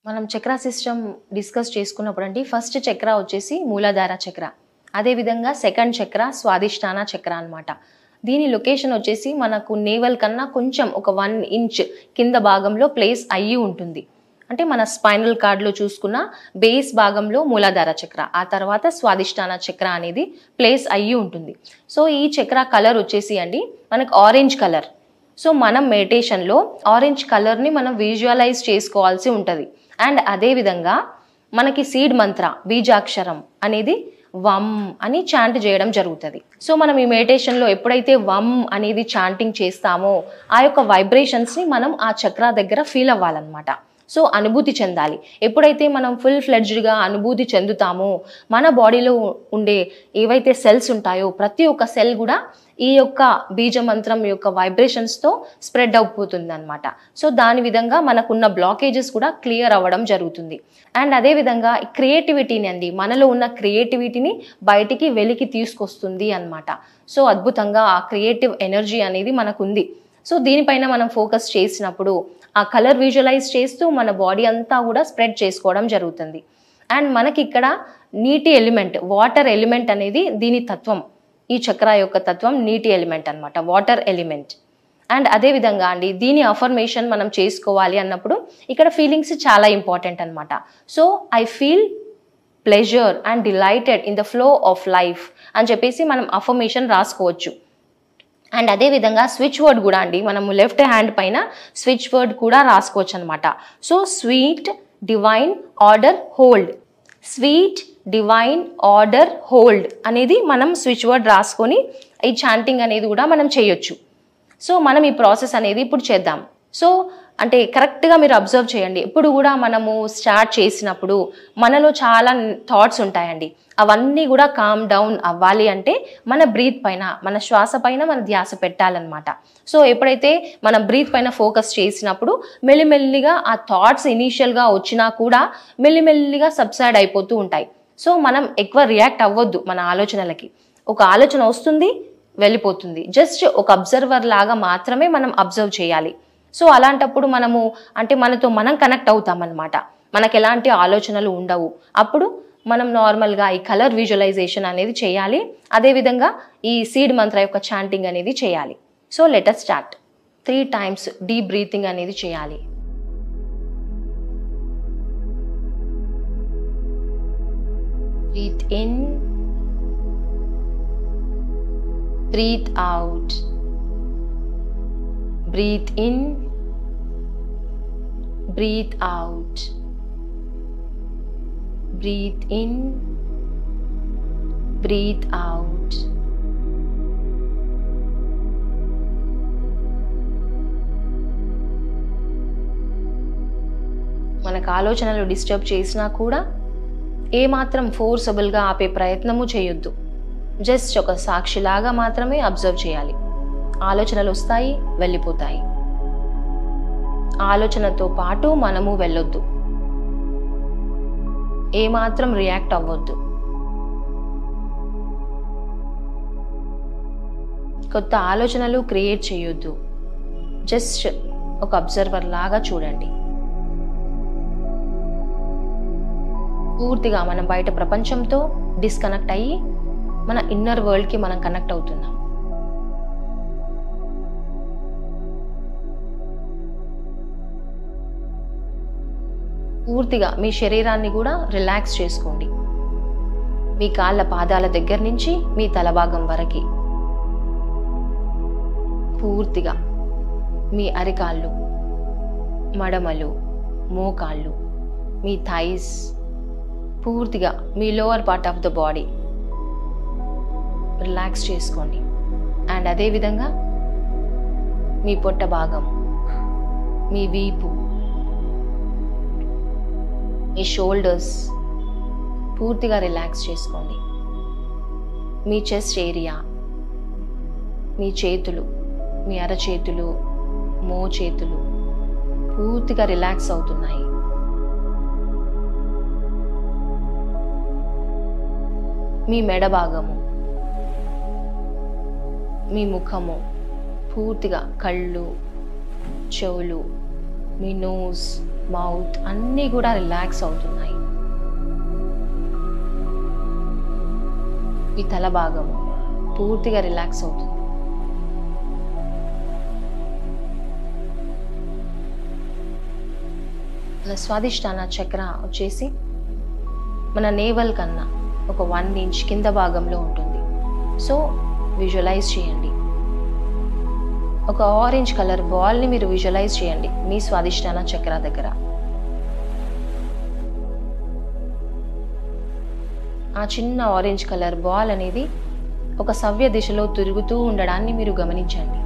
మనం చక్ర system discuss చేసుకున్నప్పుడు ఫస్ట్ చక్ర వచ్చేసి మూలాధార చక్ర, అదేవిధంగా సెకండ్ చక్ర స్వాదిష్టాన చక్ర అనమాట. దీని లొకేషన్ వచ్చేసి మనకు నేవల్ కన్నా కొంచెం ఒక 1 ఇంచ్ కింద భాగంలో ప్లేస్ అయ్యి ఉంటుంది. అంటే మన స్పైనల్ కార్డ్లో చూసుకున్న బేస్ భాగంలో మూలాధార చక్ర, ఆ తర్వాత స్వాదిష్టాన చక్ర అనేది ప్లేస్ అయ్యి ఉంటుంది. సో ఈ చక్ర కలర్ వచ్చేసి మనకు ఆరెంజ్ కలర్. సో మనం మెడిటేషన్లో ఆరెంజ్ కలర్ని మనం విజువలైజ్ చేసుకోవాల్సి ఉంటుంది. అండ్ అదేవిధంగా మనకి సీడ్ మంత్ర బీజాక్షరం అనేది వమ్ అని చాంట్ చేయడం జరుగుతుంది. సో మనం ఈ మెడిటేషన్లో ఎప్పుడైతే వమ్ అనేది చాంటింగ్ చేస్తామో ఆ యొక్క వైబ్రేషన్స్ని మనం ఆ చక్ర దగ్గర ఫీల్ అవ్వాలన్నమాట. సో అనుభూతి చెందాలి. ఎప్పుడైతే మనం ఫుల్ ఫ్లెడ్జ్డ్గా అనుభూతి చెందుతామో మన బాడీలో ఉండే ఏవైతే సెల్స్ ఉంటాయో ప్రతి ఒక్క సెల్ కూడా ఈ యొక్క బీజమంత్రం యొక్క వైబ్రేషన్స్తో స్ప్రెడ్ అయిపోతుంది అనమాట. సో దాని విధంగా మనకున్న బ్లాకేజెస్ కూడా క్లియర్ అవ్వడం జరుగుతుంది. అండ్ అదేవిధంగా క్రియేటివిటీని మనలో ఉన్న క్రియేటివిటీని బయటికి వెలికి తీసుకొస్తుంది అనమాట. సో అద్భుతంగా ఆ క్రియేటివ్ ఎనర్జీ అనేది మనకుంది. సో దీనిపైన మనం ఫోకస్ చేసినప్పుడు ఆ కలర్ విజువలైజ్ చేస్తూ మన బాడీ అంతా కూడా స్ప్రెడ్ చేసుకోవడం జరుగుతుంది. అండ్ మనకి ఇక్కడ నీటి ఎలిమెంట్, వాటర్ ఎలిమెంట్ అనేది దీని తత్వం. ఈ చక్ర యొక్క తత్వం నీటి ఎలిమెంట్ అనమాట, వాటర్ ఎలిమెంట్. అండ్ అదేవిధంగా దీని అఫర్మేషన్ మనం చేసుకోవాలి అన్నప్పుడు ఇక్కడ ఫీలింగ్స్ చాలా ఇంపార్టెంట్ అనమాట. So I feel pleasure and delighted in the flow of life అని చెప్పేసి మనం అఫర్మేషన్ రాసుకోవచ్చు. అండ్ అదేవిధంగా స్విచ్ వర్డ్ కూడా మనము లెఫ్ట్ హ్యాండ్ పైన స్విచ్ వర్డ్ కూడా రాసుకోవచ్చు అనమాట. So sweet divine order hold, sweet divine order hold అనేది మనం స్విచ్ వర్డ్ రాసుకొని ఈ చాంటింగ్ అనేది కూడా మనం చేయొచ్చు. సో మనం ఈ ప్రాసెస్ అనేది ఇప్పుడు చేద్దాం. సో కరెక్ట్గా మీరు అబ్జర్వ్ చేయండి. ఇప్పుడు కూడా మనము స్టార్ట్ చేసినప్పుడు మనలో చాలా థాట్స్ ఉంటాయండి. అవన్నీ కూడా కామ్ డౌన్ అవ్వాలి అంటే మన బ్రీత్ పైన, మన శ్వాస పైన మన ధ్యాస పెట్టాలన్నమాట. సో ఎప్పుడైతే మనం బ్రీత్ పైన ఫోకస్ చేసినప్పుడు మెల్లిమెల్లిగా ఆ థాట్స్ ఇనీషియల్గా వచ్చినా కూడా మెల్లిమెల్లిగా సబ్సైడ్ అయిపోతూ ఉంటాయి. సో మనం ఎక్కువ రియాక్ట్ అవ్వద్దు మన ఆలోచనలకి. ఒక ఆలోచన వస్తుంది, వెళ్ళిపోతుంది. జస్ట్ ఒక అబ్జర్వర్ లాగా మాత్రమే మనం అబ్జర్వ్ చేయాలి. సో అలాంటప్పుడు మనము మనతో మనం కనెక్ట్ అవుతామన్నమాట. మనకు ఎలాంటి ఆలోచనలు ఉండవు. అప్పుడు మనం నార్మల్గా ఈ కలర్ విజువలైజేషన్ అనేది చేయాలి. అదేవిధంగా ఈ సీడ్ మంత్ర యొక్క చాంటింగ్ అనేది చేయాలి. So let us start. 3 times deep breathing అనేది చేయాలి. Breathe in, breathe out, breathe in, breathe out, breathe in, breathe out. మనకు ఆలోచనలు డిస్టర్బ్ చేసినా కూడా ఏమాత్రం ఫోర్సబుల్గా ఆపే ప్రయత్నము చేయొద్దు. జస్ట్ ఒక సాక్షిలాగా మాత్రమే అబ్జర్వ్ చేయాలి. ఆలోచనలు వస్తాయి, వెళ్ళిపోతాయి. ఆలోచనతో పాటు మనము వెళ్ళొద్దు. ఏమాత్రం రియాక్ట్ అవ్వద్దు. కొత్త ఆలోచనలు క్రియేట్ చేయొద్దు. జస్ట్ ఒక అబ్జర్వర్ లాగా చూడండి. పూర్తిగా మనం బయట ప్రపంచంతో డిస్కనెక్ట్ అయ్యి మన ఇన్నర్ వరల్డ్కి మనం కనెక్ట్ అవుతున్నాం. పూర్తిగా మీ శరీరాన్ని కూడా రిలాక్స్ చేసుకోండి. మీ కాళ్ళ పాదాల దగ్గర నుంచి మీ తల భాగం వరకు పూర్తిగా మీ అరికాళ్ళు, మడమలు, మోకాళ్ళు, మీ థైస్, పూర్తిగా మీ lower part of the body relax చేసుకోండి. అండ్ అదేవిధంగా మీ పొట్ట భాగం, మీ వీపు, మీ షోల్డర్స్ పూర్తిగా రిలాక్స్ చేసుకోండి. మీ చెస్ట్ ఏరియా, మీ చేతులు, మీ అరచేతులు, మోచేతులు పూర్తిగా రిలాక్స్ అవుతున్నాయి. మీ మెడ భాగము, మీ ముఖము, పూర్తిగా కళ్ళు, చెవులు, మీ నోస్, మౌత్ అన్నీ కూడా రిలాక్స్ అవుతున్నాయి. ఈ తల భాగము పూర్తిగా రిలాక్స్ అవుతుంది. మన స్వాదిష్టాన చక్ర వచ్చేసి మన నేవల్ కన్నా ఒక 1 ఇంచ్ కింద భాగంలో ఉంటుంది. సో విజువలైజ్ చేయండి. ఒక ఆరెంజ్ కలర్ బాల్ని మీరు విజువలైజ్ చేయండి మీ స్వాదిష్టాన చక్ర దగ్గర. ఆ చిన్న ఆరెంజ్ కలర్ బాల్ అనేది ఒక సవ్య దిశలో తిరుగుతూ ఉండడాన్ని మీరు గమనించండి.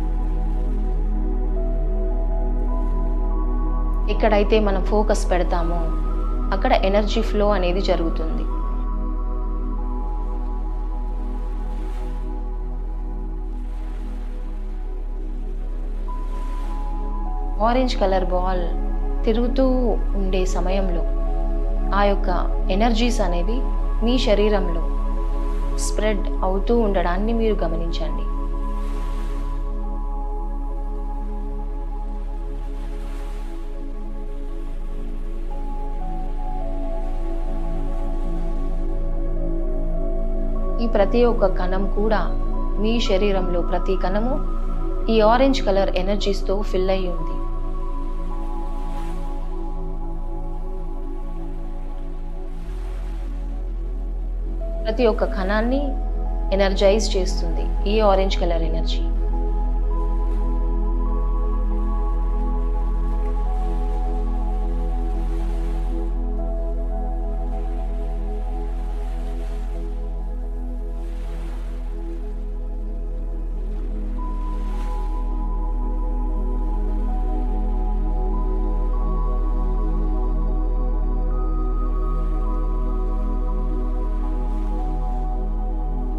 ఎక్కడైతే మనం ఫోకస్ పెడతామో అక్కడ ఎనర్జీ ఫ్లో అనేది జరుగుతుంది. ఆరెంజ్ కలర్ బాల్ తిరుగుతూ ఉండే సమయంలో ఆ యొక్క ఎనర్జీస్ అనేవి మీ శరీరంలో స్ప్రెడ్ అవుతూ ఉండడాన్ని మీరు గమనించండి. ఈ ప్రతి ఒక్క కణం కూడా మీ శరీరంలో ప్రతి కణము ఈ ఆరెంజ్ కలర్ ఎనర్జీస్తో ఫిల్ అయి ఉంది. ప్రతి ఒక్క కణాన్ని ఎనర్జైజ్ చేస్తుంది ఈ ఆరెంజ్ కలర్ ఎనర్జీ.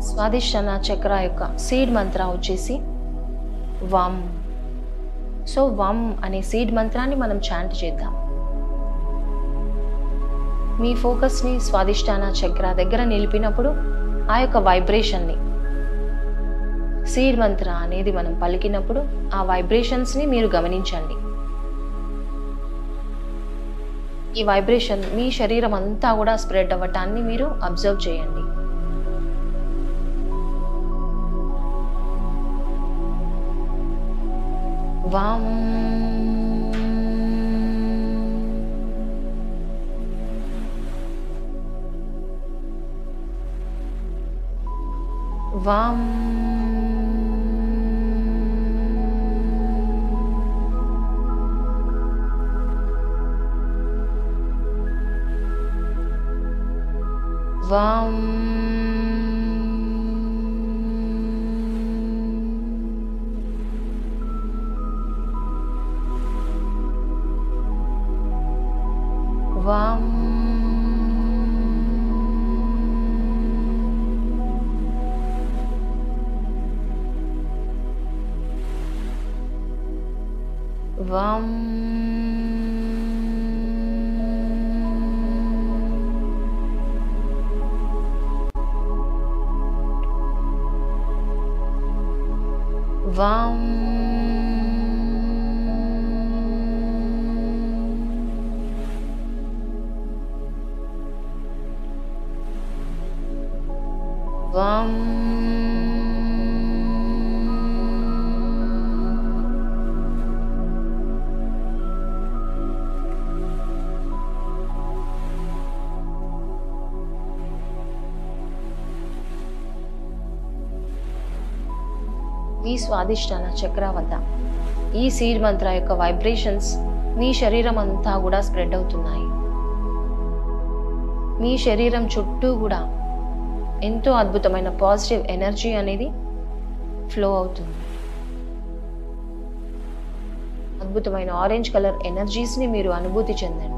స్వాదిష్టాన చక్ర యొక్క సీడ్ మంత్ర వచ్చేసి వమ్. సో వమ్ అనే సీడ్ మంత్రాన్ని మనం చాంట్ చేద్దాం. మీ ఫోకస్ని స్వాదిష్టాన చక్ర దగ్గర నిలిపినప్పుడు ఆ యొక్క వైబ్రేషన్ని, సీడ్ మంత్ర అనేది మనం పలికినప్పుడు ఆ వైబ్రేషన్స్ని మీరు గమనించండి. ఈ వైబ్రేషన్ మీ శరీరం అంతా కూడా స్ప్రెడ్ అవ్వటాన్ని మీరు అబ్జర్వ్ చేయండి. Vam. Vam. Vam. Vam. Vam. Vam. Vam. మీ స్వాదిష్టాన చక్ర వద్ద ఈ సీడ్ మంత్ర యొక్క వైబ్రేషన్స్ మీ శరీరం అంతా కూడా స్ప్రెడ్ అవుతున్నాయి. మీ శరీరం చుట్టూ కూడా ఎంతో అద్భుతమైన పాజిటివ్ ఎనర్జీ అనేది ఫ్లో అవుతుంది. అద్భుతమైన ఆరెంజ్ కలర్ ఎనర్జీస్ని మీరు అనుభూతి చెందండి.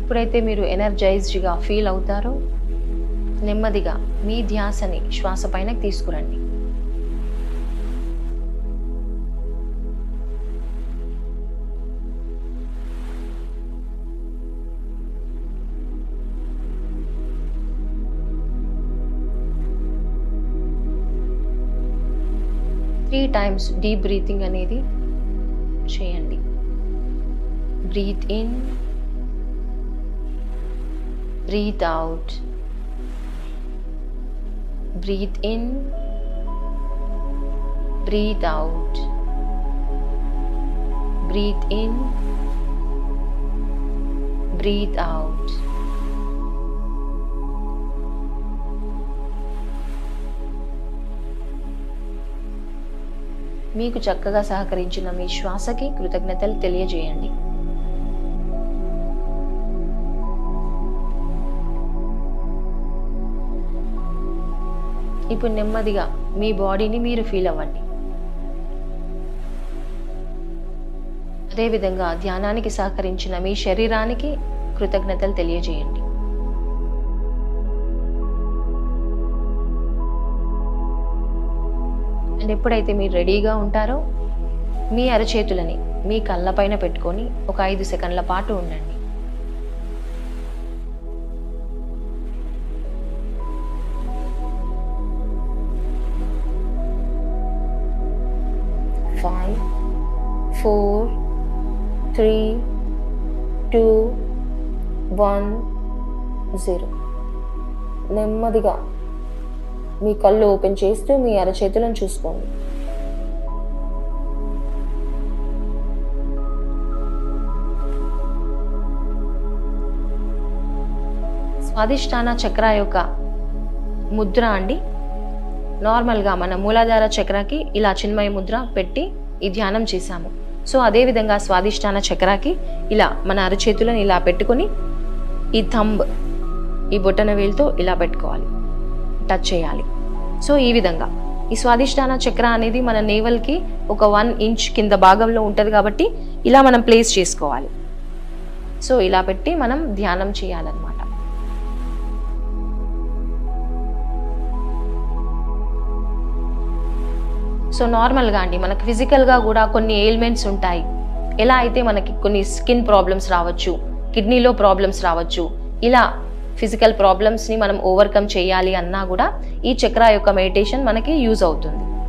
ఎప్పుడైతే మీరు ఎనర్జైజ్డ్గా ఫీల్ అవుతారో నెమ్మదిగా మీ ధ్యాసని శ్వాస పైన తీసుకురండి. త్రీ టైమ్స్ డీప్ బ్రీతింగ్ అనేది చేయండి. Breathe in, breathe out, breathe in, breathe out, breathe in, breathe out. మీకు చక్కగా సహకరించిన మీ శ్వాసకి కృతజ్ఞతలు తెలియజేయండి. ఇప్పుడు నెమ్మదిగా మీ బాడీని మీరు ఫీల్ అవ్వండి. అదేవిధంగా ధ్యానానికి సహకరించిన మీ శరీరానికి కృతజ్ఞతలు తెలియజేయండి. అండ్ ఎప్పుడైతే మీరు రెడీగా ఉంటారో మీ అరచేతులని మీ కళ్ళపైన పెట్టుకొని ఒక 5 సెకండ్ల పాటు ఉండండి. Five, 4, 3, 2, 1, 0. నెమ్మదిగా మీ కళ్ళు ఓపెన్ చేస్తూ మీ అరచేతులను చూసుకోండి. స్వాదిష్టాన చక్ర యొక్క ముద్ర అండి. నార్మల్గా మన మూలాధార చక్రకి ఇలా చిన్మయ ముద్ర పెట్టి ఈ ధ్యానం చేశాము. సో అదేవిధంగా స్వాదిష్టాన చక్రకి ఇలా మన అరచేతులను ఇలా పెట్టుకొని ఈ థంబ్ ఈ బొటన వేలుతో ఇలా పెట్టుకోవాలి, టచ్ చేయాలి. సో ఈ విధంగా ఈ స్వాదిష్టాన చక్ర అనేది మన నేవల్కి ఒక 1 ఇంచ్ కింద భాగంలో ఉంటుంది కాబట్టి ఇలా మనం ప్లేస్ చేసుకోవాలి. సో ఇలా పెట్టి మనం ధ్యానం చేయాలన్నమాట. సో నార్మల్గా అండి మనకు ఫిజికల్గా కూడా కొన్ని ఎయిల్మెంట్స్ ఉంటాయి. ఎలా అయితే మనకి కొన్ని స్కిన్ ప్రాబ్లమ్స్ రావచ్చు, కిడ్నీలో ప్రాబ్లమ్స్ రావచ్చు. ఇలా ఫిజికల్ ప్రాబ్లమ్స్ని మనం ఓవర్కమ్ చేయాలి అన్నా కూడా ఈ చక్ర యొక్క మెడిటేషన్ మనకి యూజ్ అవుతుంది.